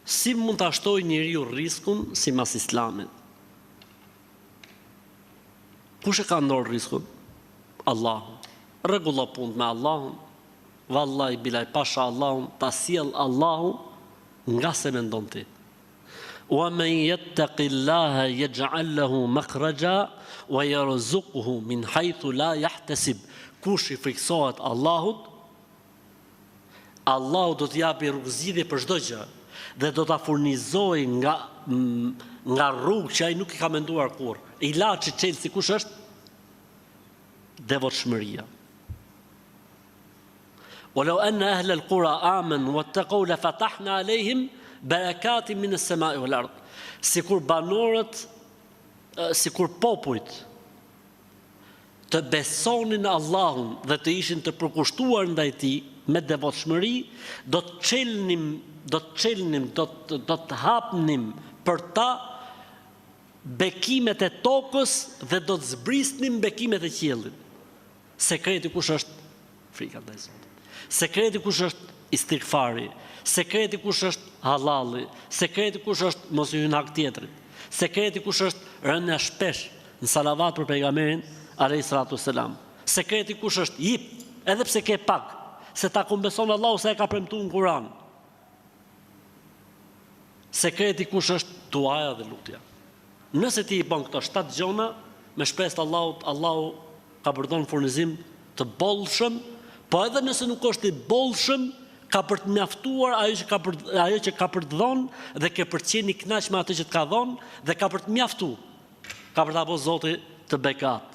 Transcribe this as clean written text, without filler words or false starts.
Si mund të ashtoj njeriu riskun si mas Islamit? Kush e ka ndorë riskun? Allahu. Rregullo punë me Allahun. Vallahi bilaj pasha Allahun, ta sjell Allahu nga se mendon ti. Wa man yattaqillaha yaj'al lahu makhraja wa yarzuquhu min haythu la yahtasib. Kush I friksohet Allahut, Allahu do të japi rrugëzidhje për çdo gjë dhe do ta furnizojë nga rrugë që ai nuk I ka menduar kurrë. Ilaçi çelësi kush është? Devotshmëria. Walau anna ahla al-qura amanu wattaqu la fatahna alayhim barakatin min as-sama'i wal ard. Sikur banorët, sikur popujt të besonin Allahun dhe të ishin të përkushtuar ndaj Tij me devotshmëri, do të hapnim për ta bekimet e tokës dhe do të zbrisnim bekimet e qiellit. Sekreti kush është? Frika ndaj Zotit. Sekreti kush është? Istighfari. Sekreti kush është? Hallalli. Sekreti kush është? Mos I hyn hak tjetrit. Sekreti kush është? Rënja shpesh në salavat për pejgamberin alayhis salatu wassalam. Sekreti kush është? Jip, edhe pse ke pak, se ta kumbeson Allahu se e ka premtuar në Kur'an. Sekreti kush është? Duaja dhe lutja. Nëse ti I bën këto 7 gjona me shpresë të Allahut, Allahu ka përdorur furnizim të bollshëm, po edhe nëse nuk është I bollshëm, ka për të mjaftuar ajo që ka për të dhënë dhe ke për të qenë I kënaq me atë që të ka dhënë dhe ka për të mjaftuar. Ka për ta bëu Zoti të bekat.